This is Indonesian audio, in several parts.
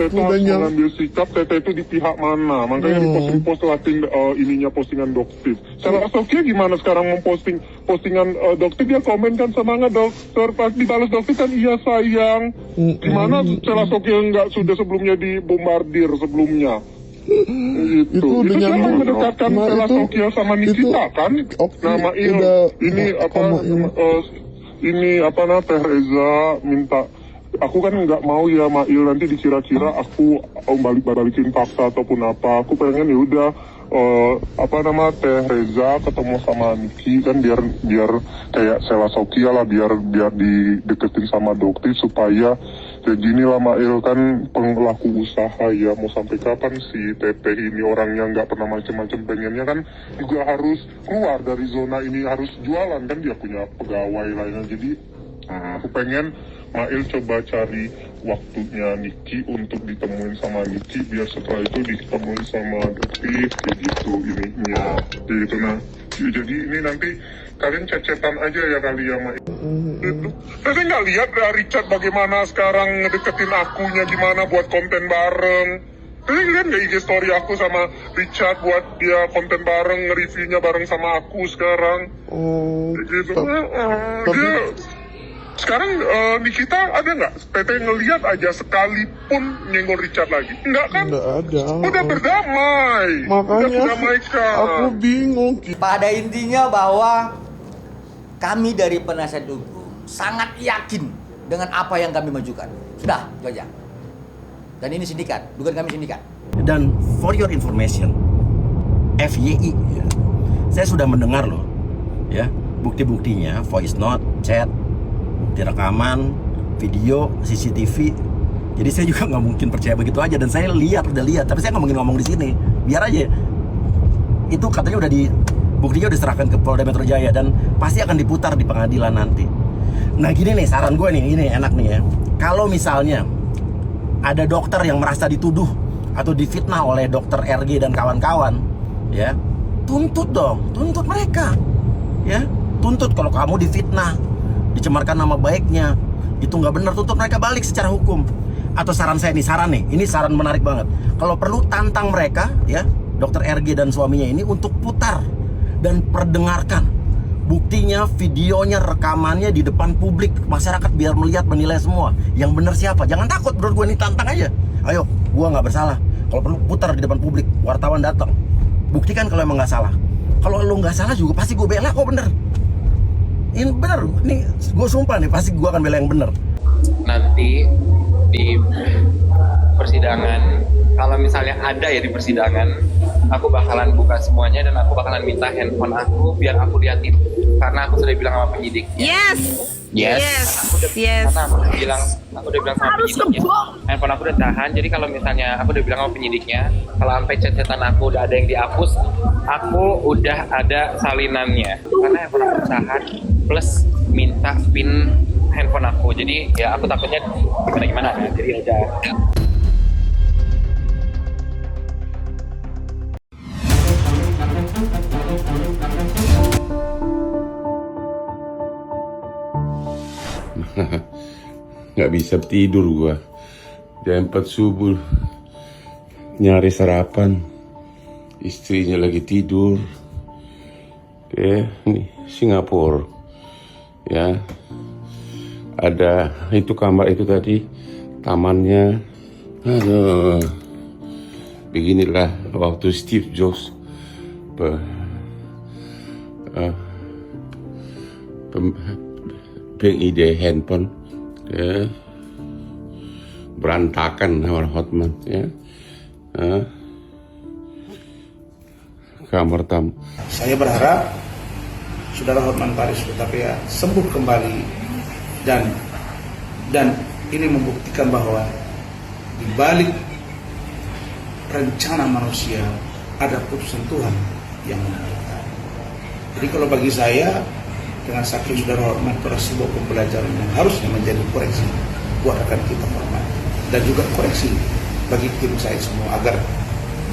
itu harus mengambil sikap Tete itu di pihak mana. Makanya di post lah ininya postingan dokter. Cara Sofia gimana sekarang memposting postingan dokter, dia komen kan semangat dokter, pas dibalas dokter kan iya sayang. Gimana cara Sofia nggak sudah sebelumnya dibombardir sebelumnya? Itu jangan mendekatkan Stella Sofia sama Nikita kan? Nama ini Teh Reza minta, aku kan nggak mau ya Mail nanti dikira-kira aku balikin fakta ataupun apa. Aku pengen ya udah Teh Reza ketemu sama Niki kan biar kayak Stella Sofia lah, biar dideketin sama dokter supaya ya gini lah Mail kan pelaku usaha ya, mau sampai kapan sih Teteh ini orangnya nggak pernah macam-macam, pengennya kan juga harus keluar dari zona ini, harus jualan kan, dia punya pegawai lainnya. Jadi aku pengen Mail coba cari waktunya Niki untuk ditemuin sama Niki, biar setelah itu ditemuin sama Detik kayak gitu ininya gitu. Nah jadi ini nanti kalian cecetan aja ya kali ya Mail. Itu tapi nggak lihat Richard bagaimana sekarang ngedeketin akunya gimana buat konten bareng. Tapi lihat nggak IG story aku sama Richard buat dia konten bareng, nge-reviewnya bareng sama aku sekarang. Gitu. Dia sekarang Nikita ada nggak? Teteh ngelihat aja sekalipun nyenggol Richard lagi? Enggak kan? Nggak ada. Udah berdamai. Makanya udah berdamaikan. aku bingung. Pada intinya bahwa kami dari penasihat hukum sangat yakin dengan apa yang kami majukan. Sudah, itu aja. Dan ini sindikat, bukan kami sindikat. Dan for your information, FYI, ya, saya sudah mendengar loh, ya, bukti-buktinya, voice note, chat, bukti rekaman, video, CCTV. Jadi saya juga nggak mungkin percaya begitu aja. Dan saya udah lihat, tapi saya nggak mungkin ngomong di sini. Biar aja. Itu katanya buktinya udah diserahkan ke Polda Metro Jaya dan pasti akan diputar di pengadilan nanti. Nah gini nih, saran gue nih, ini enak nih ya. Kalau misalnya ada dokter yang merasa dituduh atau difitnah oleh dokter RG dan kawan-kawan, ya, tuntut dong, tuntut mereka, ya, tuntut. Kalau kamu difitnah, dicemarkan nama baiknya, itu nggak benar, tuntut mereka balik secara hukum. Atau saran saya nih, ini saran menarik banget. Kalau perlu tantang mereka, ya, dokter RG dan suaminya ini untuk putar dan perdengarkan buktinya, videonya, rekamannya di depan publik, masyarakat biar melihat, menilai semua. Yang benar siapa? Jangan takut, bro, gue nih tantang aja. Ayo, gue nggak bersalah. Kalau perlu putar di depan publik, wartawan datang, buktikan kalau emang nggak salah. Kalau lo nggak salah juga pasti gue bela kok, bener. Ini bener, nih gue sumpah nih pasti gue akan bela yang bener. Nanti di persidangan, kalau misalnya ada ya di persidangan, aku bakalan buka semuanya dan aku bakalan minta handphone aku biar aku liatin, karena aku sudah bilang sama penyidik. Yes. Karena aku udah bilang sama penyidiknya, handphone aku udah tahan. Jadi kalau misalnya aku udah bilang sama penyidiknya, kalau sampai chat-chatan aku udah ada yang dihapus, aku udah ada salinannya. Karena handphone aku tahan plus minta pin handphone aku. Jadi ya aku takutnya gimana ya. Jadi aja. Nggak bisa tidur gua. Jam 4 subuh nyari sarapan, istrinya lagi tidur. Nih Singapura, ya, ada itu kamar itu tadi, tamannya. Aduh, beginilah waktu Steve Jobs pengide handphone, ya, berantakan sama Hotman, ya, kamar tamu. Saya berharap Saudara Hotman Paris Hutapea sembuh kembali dan ini membuktikan bahwa di balik rencana manusia ada putusan Tuhan yang menentukan. Jadi kalau bagi saya, dengan sakit Saudara Hotman itu adalah sebuah pembelajaran yang harusnya menjadi koreksi buat rekan kita hormat, dan juga koreksi bagi tim saya semua agar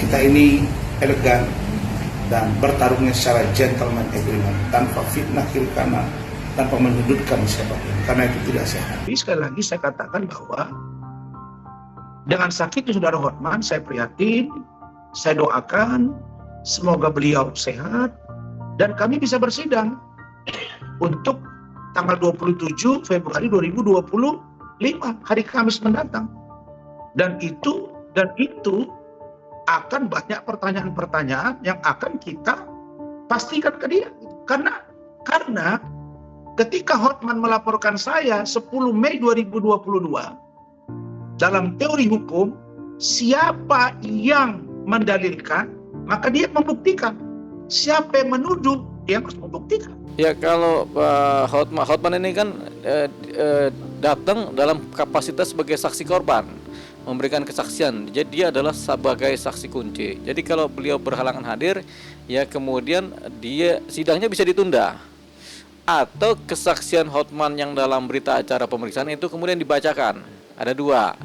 kita ini elegan dan bertarungnya secara gentleman agreement, tanpa fitnah kiri kanan, tanpa menyudutkan siapapun, karena itu tidak sehat. Jadi sekali lagi saya katakan bahwa Dengan sakitnya Saudara Hotman, saya prihatin, saya doakan semoga beliau sehat dan kami bisa bersidang untuk tanggal 27 Februari 2025, hari Kamis mendatang. Dan itu akan banyak pertanyaan-pertanyaan yang akan kita pastikan ke dia. Karena ketika Hotman melaporkan saya 10 Mei 2022, dalam teori hukum, siapa yang mendalilkan, maka dia membuktikan. Siapa yang menuduh, dia harus membuktikan. Ya, kalau Hotman ini kan datang dalam kapasitas sebagai saksi korban, memberikan kesaksian. Jadi dia adalah sebagai saksi kunci. Jadi kalau beliau berhalangan hadir, ya kemudian sidangnya bisa ditunda. Atau kesaksian Hotman yang dalam berita acara pemeriksaan itu kemudian dibacakan. Ada dua.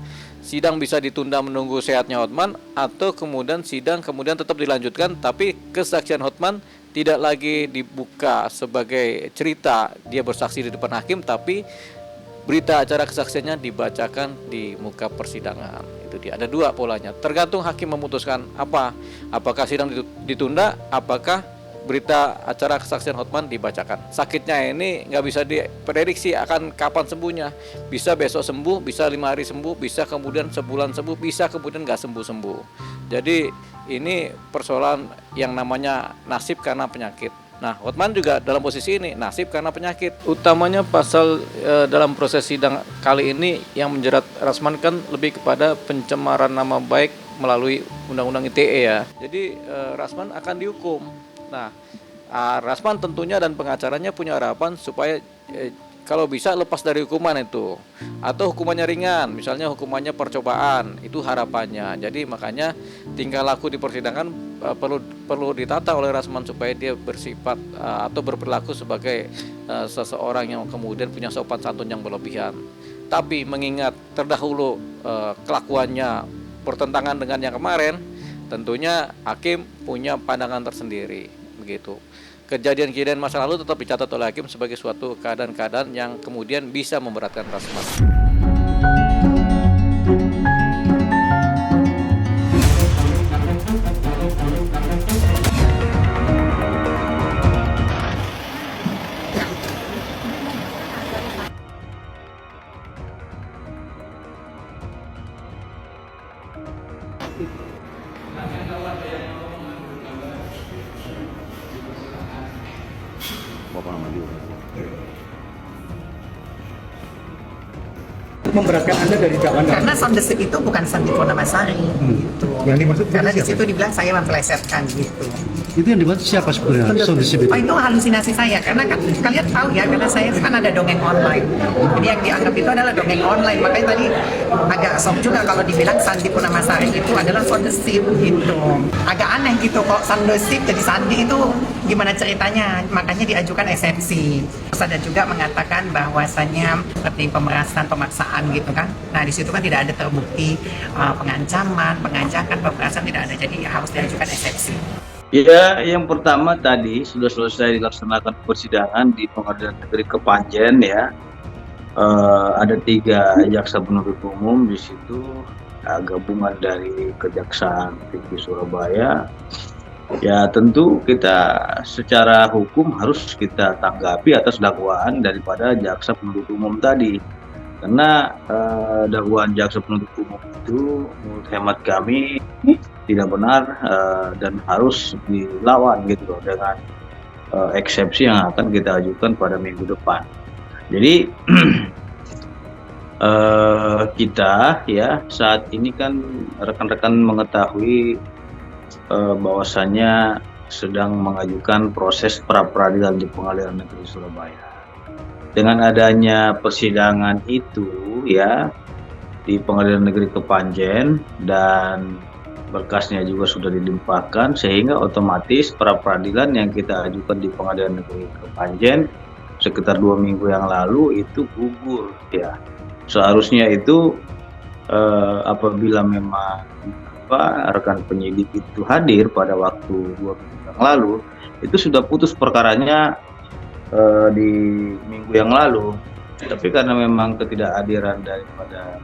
Sidang bisa ditunda menunggu sehatnya Hotman, atau kemudian sidang kemudian tetap dilanjutkan, tapi kesaksian Hotman tidak lagi dibuka sebagai cerita dia bersaksi di depan hakim, tapi berita acara kesaksiannya dibacakan di muka persidangan. Itu dia. Ada dua polanya. Tergantung hakim memutuskan apakah sidang ditunda, apakah berita acara kesaksian Hotman dibacakan. Sakitnya ini nggak bisa diprediksi akan kapan sembuhnya. Bisa besok sembuh, bisa 5 hari sembuh, bisa kemudian sebulan sembuh, bisa kemudian nggak sembuh-sembuh. Jadi ini persoalan yang namanya nasib karena penyakit. Nah, Hotman juga dalam posisi ini, nasib karena penyakit. Utamanya pasal dalam proses sidang kali ini yang menjerat Rasman kan lebih kepada pencemaran nama baik melalui Undang-Undang ITE ya. Jadi Rasman akan dihukum. Nah, Rasman tentunya dan pengacaranya punya harapan supaya kalau bisa lepas dari hukuman itu, atau hukumannya ringan, misalnya hukumannya percobaan, itu harapannya. Jadi makanya tingkah laku di persidangan perlu ditata oleh Rasman supaya dia bersifat atau berperilaku sebagai seseorang yang kemudian punya sopan santun yang berlebihan. Tapi mengingat terdahulu kelakuannya bertentangan dengan yang kemarin, tentunya hakim punya pandangan tersendiri, begitu. Kejadian-kejadian masa lalu tetap dicatat oleh hakim sebagai suatu keadaan-keadaan yang kemudian bisa memberatkan Rasman. Memberatkan Anda dari dakwaan karena soundesip itu bukan Sandi Purnamasari gitu. Yang dimaksud Karena di siapa? situ dibilang saya memplesetkan gitu. Itu yang dimaksud siapa sebenarnya? Soundesip itu? Oh, itu halusinasi saya karena kan kalian tahu ya, karena saya kan ada dongeng online. Jadi yang dianggap itu adalah dongeng online. Makanya tadi agak sok juga kalau dibilang Sandi Purnamasari itu adalah soundesip gitu. Agak aneh gitu kok soundesip jadi Sandi itu gimana ceritanya? Makanya diajukan eksepsi. Terus ada juga mengatakan bahwasannya seperti pemerasan, pemaksaan gitu kan. Nah di situ kan tidak ada terbukti pengancaman, pengajakan, pemerasan tidak ada. Jadi harus diajukan eksepsi. Ya, yang pertama tadi sudah selesai dilaksanakan persidangan di Pengadilan Negeri Kepanjen ya. Ada 3 jaksa penuntut umum di situ, gabungan dari Kejaksaan Tinggi Surabaya. Ya tentu kita secara hukum harus kita tanggapi atas dakwaan daripada jaksa penuntut umum tadi. Karena dakwaan jaksa penuntut umum itu menurut hemat kami tidak benar dan harus dilawan gitu loh, dengan eksepsi yang akan kita ajukan pada minggu depan. Jadi kita ya saat ini kan rekan-rekan mengetahui bahwasannya sedang mengajukan proses pra-peradilan di Pengadilan Negeri Surabaya. Dengan adanya persidangan itu ya di Pengadilan Negeri Kepanjen dan berkasnya juga sudah dilimpahkan, sehingga otomatis pra-peradilan yang kita ajukan di Pengadilan Negeri Kepanjen sekitar 2 minggu yang lalu itu gugur ya. Seharusnya itu apabila memang rekan penyidik itu hadir pada waktu 2 minggu yang lalu, itu sudah putus perkaranya di minggu yang lalu. Tapi karena memang ketidakhadiran daripada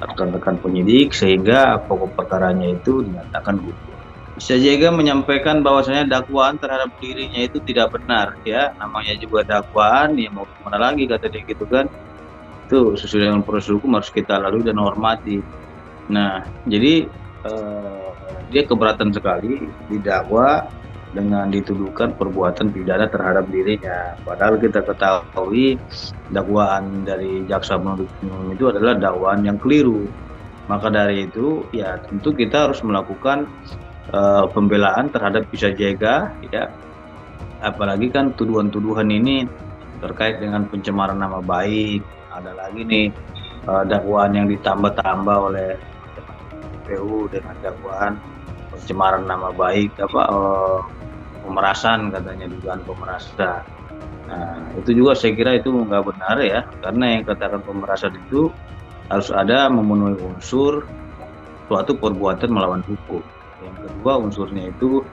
rekan-rekan penyidik sehingga pokok perkaranya itu dinyatakan gugur. Bisa juga menyampaikan bahwasanya dakwaan terhadap dirinya itu tidak benar, ya, namanya juga dakwaan, ya mau kemana lagi kata dia gitu kan. Itu sesuai dengan proses hukum harus kita lalui dan hormati. Nah, jadi dia keberatan sekali didakwa dengan dituduhkan perbuatan pidana terhadap dirinya. Padahal kita ketahui dakwaan dari jaksa penuntut umum itu adalah dakwaan yang keliru. Maka dari itu, ya tentu kita harus melakukan pembelaan terhadap Bisa Jega, ya. Apalagi kan tuduhan-tuduhan ini terkait dengan pencemaran nama baik. Ada lagi nih dakwaan yang ditambah-tambah oleh PU dengan dakwaan pencemaran nama baik, pemerasan, katanya dugaan pemerasan. Nah, itu juga saya kira itu nggak benar, ya, karena yang katakan pemerasan itu harus ada memenuhi unsur suatu perbuatan melawan hukum. Yang kedua unsurnya itu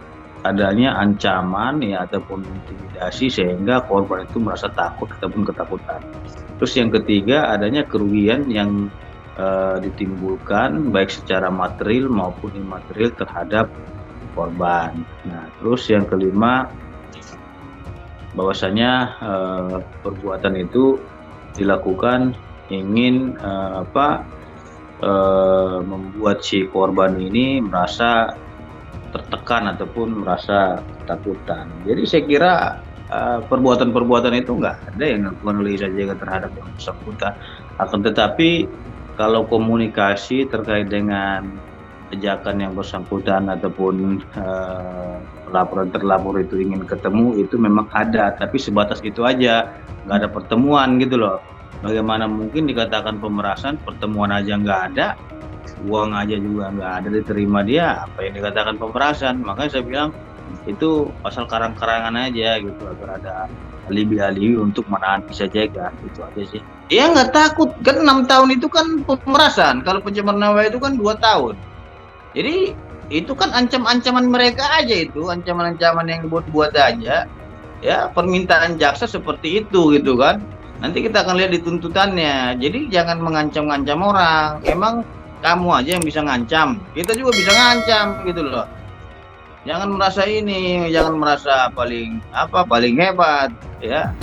adanya ancaman, ya, ataupun intimidasi sehingga korban itu merasa takut ataupun ketakutan. Terus yang ketiga adanya kerugian yang ditimbulkan baik secara material maupun imaterial terhadap korban. Nah, terus yang kelima bahwasanya perbuatan itu dilakukan ingin membuat si korban ini merasa tertekan ataupun merasa ketakutan. Jadi saya kira perbuatan-perbuatan itu nggak ada yang dilakukan oleh Bisa Jega terhadap yang bersangkutan. Akan tetapi kalau komunikasi terkait dengan ajakan yang bersangkutan ataupun laporan terlapor itu ingin ketemu, itu memang ada, tapi sebatas itu aja, nggak ada pertemuan gitu loh. Bagaimana mungkin dikatakan pemerasan, pertemuan aja nggak ada, uang aja juga nggak ada diterima dia, apa yang dikatakan pemerasan? Makanya saya bilang itu pasal karang-karangan aja gitu, agar ada alibi-alibi untuk menahan Bisa Jega, itu aja sih. Ya nggak takut, kan 6 tahun itu kan pemerasan, kalau pencemaran nama itu kan 2 tahun. Jadi itu kan ancam-ancaman mereka aja, itu ancaman-ancaman yang dibuat-buat aja, ya, permintaan jaksa seperti itu gitu kan. Nanti kita akan lihat di tuntutannya. Jadi jangan mengancam-ngancam orang. Emang kamu aja yang bisa ngancam, kita juga bisa ngancam gitu loh. Jangan merasa paling hebat, ya.